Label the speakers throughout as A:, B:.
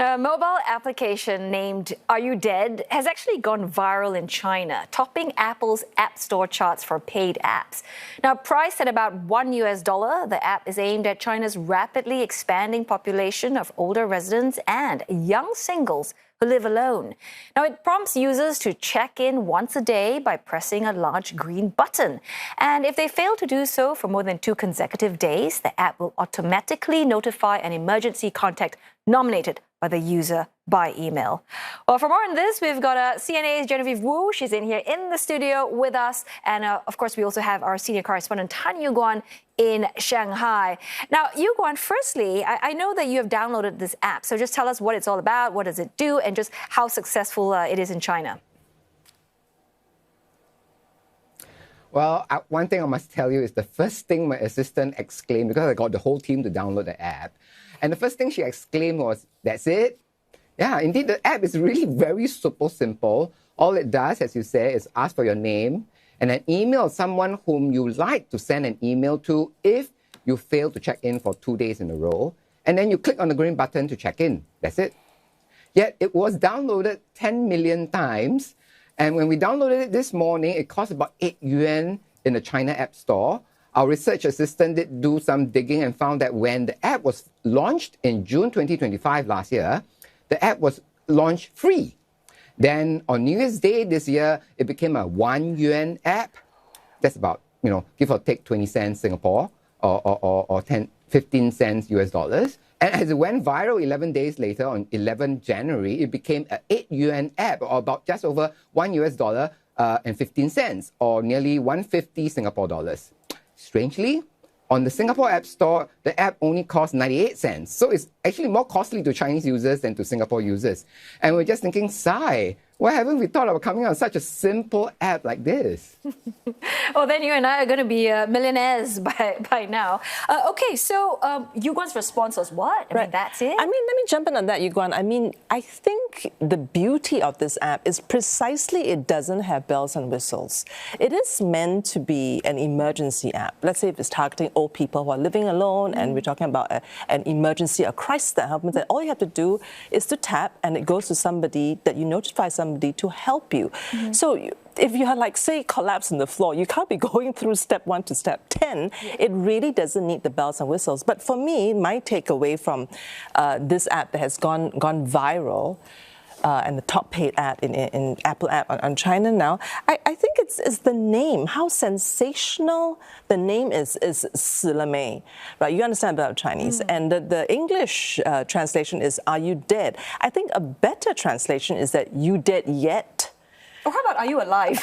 A: A mobile application named Are You Dead has actually gone viral in China, topping Apple's App Store charts for paid apps. Now, priced at about $1, the app is aimed at China's rapidly expanding population of older residents and young singles who live alone. Now, it prompts users to check in once a day by pressing a large green button. And if they fail to do so for more than 2 consecutive days, the app will automatically notify an emergency contact nominated by the user by email. Well, for more on this, we've got CNA's Genevieve Wu. She's in here in the studio with us. And of course, we also have our senior correspondent, Guan, in Shanghai. Now, Guan, firstly, I know that you have downloaded this app. So just tell us what it's all about, what does it do, and just how successful it is in China.
B: Well, one thing I must tell you is the first thing my assistant exclaimed, because I got the whole team to download the app, and the first thing she exclaimed was, "That's it?" Yeah, indeed, the app is really very super simple. All it does, as you say, is ask for your name and then email someone whom you like to send an email to if you fail to check in for 2 days in a row. And then you click on the green button to check in. That's it. Yet it was downloaded 10 million times. And when we downloaded it this morning, it cost about 8 yuan in the China App Store. Our research assistant did do some digging and found that when the app was launched in June 2025 last year, the app was launched free. Then on New Year's Day this year, it became a 1 yuan app. That's about, give or take 20 cents Singapore or 15 cents US dollars. And as it went viral 11 days later, on 11 January, it became an 8 yuan app, or about just over $1 and 15 cents, or nearly 150 Singapore dollars. Strangely, on the Singapore App Store, the app only costs 98 cents. So it's actually more costly to Chinese users than to Singapore users. And we're just thinking, sigh, why haven't we thought of coming out with such a simple app like this?
A: Well, then you and I are going to be millionaires by now. Okay, so Guan's response was what? I mean, that's it?
C: I mean, let me jump in on that, Guan. I mean, I think the beauty of this app is precisely it doesn't have bells and whistles. It is meant to be an emergency app. Let's say if it's targeting old people who are living alone, and we're talking about an emergency, a crisis that happens, that all you have to do is to tap, and it goes to somebody that you notify somebody to help you. So if you had, like, say, collapse on the floor, you can't be going through step 1 to step 10. Yeah. It really doesn't need the bells and whistles. But for me, my takeaway from this app that has gone viral, and the top paid app in Apple app on China now, I think it's the name, how sensational the name is 死了没, right? You understand about Chinese. And the English translation is, are you dead? I think a better translation is that you dead yet?
A: Or how about, are you alive?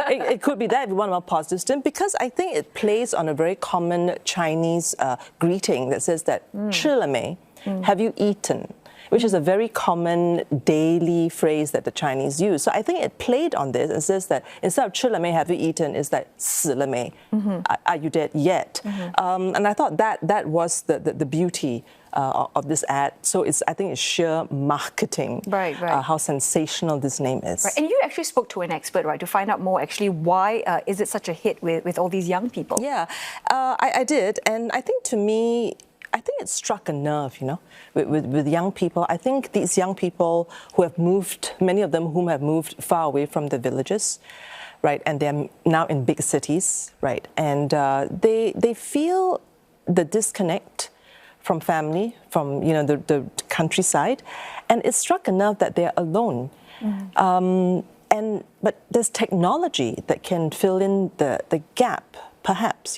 C: It could be that if you want a more positive spin, because I think it plays on a very common Chinese greeting that says that 吃了没? Have you eaten? Which is a very common daily phrase that the Chinese use. So I think it played on this and says that instead of 吃了没, have you eaten, is that 死了没? Are you dead yet? And I thought that was the beauty of this ad. So I think it's sheer marketing,
A: right.
C: How sensational this name is.
A: Right. And you actually spoke to an expert, right, to find out more actually why is it such a hit with all these young people?
C: Yeah, I did. And I think, to me, I think it struck a nerve, with young people. I think these young people who have moved, many of them whom have moved far away from the villages, right, and they're now in big cities, right, and they feel the disconnect from family, from the countryside, and it struck a nerve that they're alone. But there's technology that can fill in the gap. Perhaps,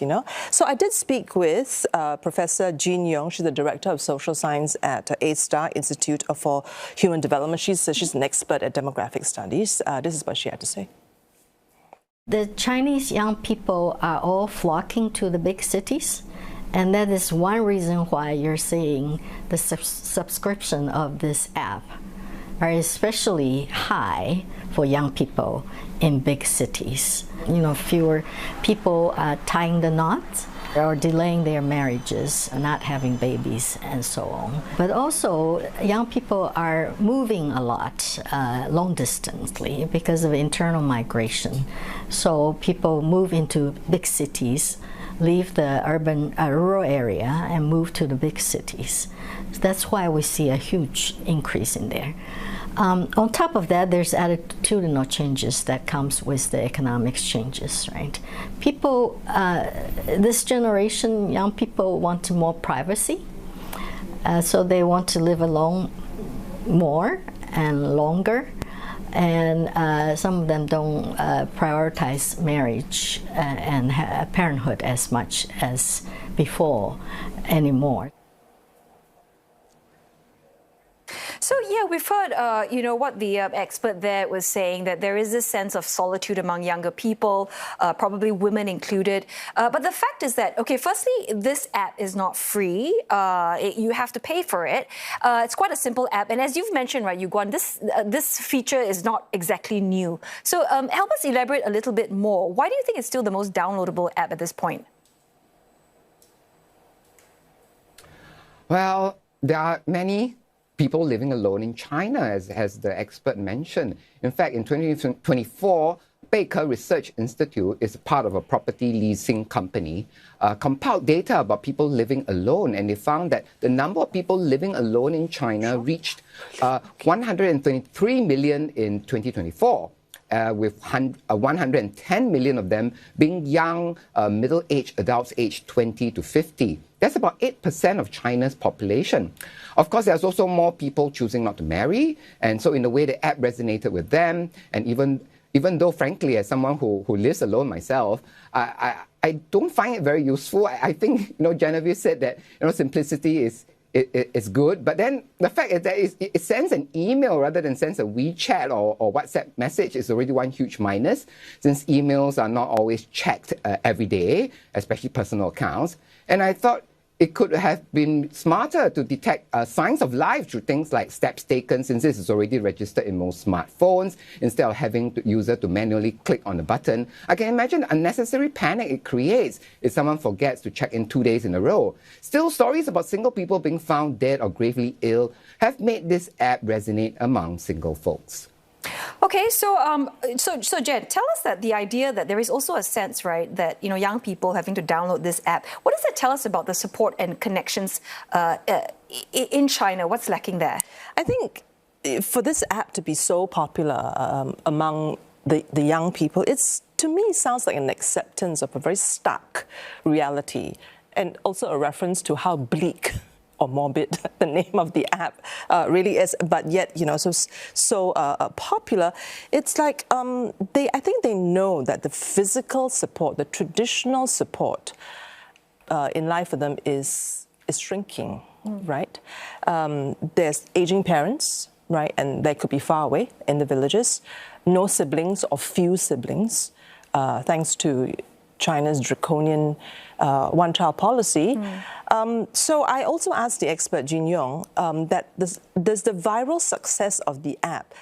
C: So I did speak with Professor Jean Yong. She's the Director of Social Science at A-Star Institute for Human Development. She's an expert at demographic studies. This is what she had to say.
D: The Chinese young people are all flocking to the big cities. And that is one reason why you're seeing the subscription of this app are especially high for young people in big cities. Fewer people tying the knots or delaying their marriages, not having babies, and so on. But also, young people are moving a lot long distantly because of internal migration. So people move into big cities leave the urban rural area and move to the big cities. That's why we see a huge increase in there. On top of that, there's attitudinal changes that comes with the economics changes, right? People, this generation, young people want more privacy, so they want to live alone more and longer, and some of them don't prioritize marriage and parenthood as much as before anymore.
A: So yeah, we've heard, what the expert there was saying, that there is this sense of solitude among younger people, probably women included. But the fact is that, okay, firstly, this app is not free. You have to pay for it. It's quite a simple app. And as you've mentioned, right, Guan, this feature is not exactly new. So help us elaborate a little bit more. Why do you think it's still the most downloadable app at this point?
B: Well, there are many people living alone in China, as the expert mentioned. In fact, in 2024, Beike Research Institute is part of a property leasing company, compiled data about people living alone, and they found that the number of people living alone in China reached 123 million in 2024. With 110 million of them being young, middle-aged adults aged 20 to 50. That's about 8% of China's population. Of course, there's also more people choosing not to marry, and so in a way the app resonated with them. And even though, frankly, as someone who lives alone myself, I don't find it very useful. I think, Genevieve said that, simplicity is good, but then the fact is that it sends an email rather than sends a WeChat or WhatsApp message is already one huge minus, since emails are not always checked every day, especially personal accounts. And I thought it could have been smarter to detect signs of life through things like steps taken, since this is already registered in most smartphones, instead of having the user to manually click on the button. I can imagine the unnecessary panic it creates if someone forgets to check in 2 days in a row. Still, stories about single people being found dead or gravely ill have made this app resonate among single folks.
A: Okay, so Jen, tell us that the idea that there is also a sense, right, that young people having to download this app. What does that tell us about the support and connections in China? What's lacking there?
C: I think for this app to be so popular among the young people, to me sounds like an acceptance of a very stark reality, and also a reference to how bleak or morbid the name of the app really is, but yet so popular. It's like I think they know that the physical support, the traditional support in life for them is shrinking, right? There's aging parents, right, and they could be far away in the villages. No siblings or few siblings, thanks to China's draconian one-child policy. So I also asked the expert, Jin Yong, that does the viral success of the app,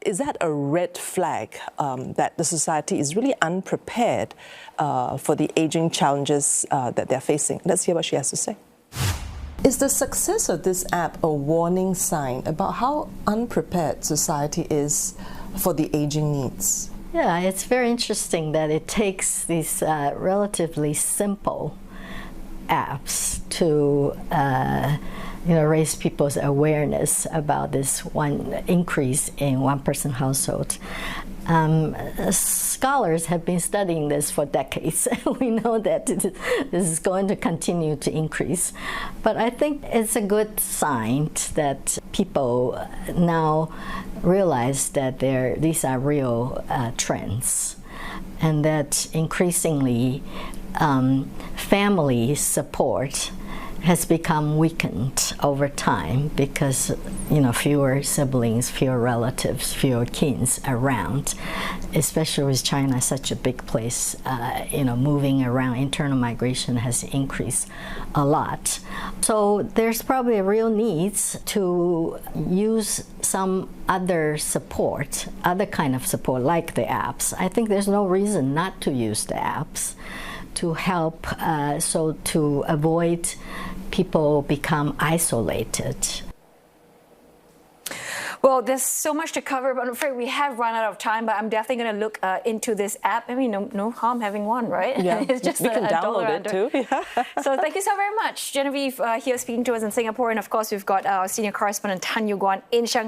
C: is that a red flag that the society is really unprepared for the aging challenges that they're facing? Let's hear what she has to say. Is the success of this app a warning sign about how unprepared society is for the aging needs?
D: Yeah, it's very interesting that it takes these relatively simple apps to raise people's awareness about this one increase in one-person household. Scholars have been studying this for decades. We know that this is going to continue to increase. But I think it's a good sign that people now realize that these are real trends, and that increasingly family support has become weakened over time because fewer siblings, fewer relatives, fewer kids around, especially with China such a big place. Moving around, internal migration has increased a lot. So there's probably a real need to use some other support, other kind of support like the apps. I think there's no reason not to use the apps to help, so to avoid people become isolated.
A: Well, there's so much to cover, but I'm afraid we have run out of time. But I'm definitely going to look into this app. I mean, no harm having one, right?
C: Yeah,
A: It's just
C: we can download it
A: $1
C: too. Yeah.
A: So thank you so very much, Genevieve, here speaking to us in Singapore, and of course we've got our senior correspondent Tanya Guan in Shanghai.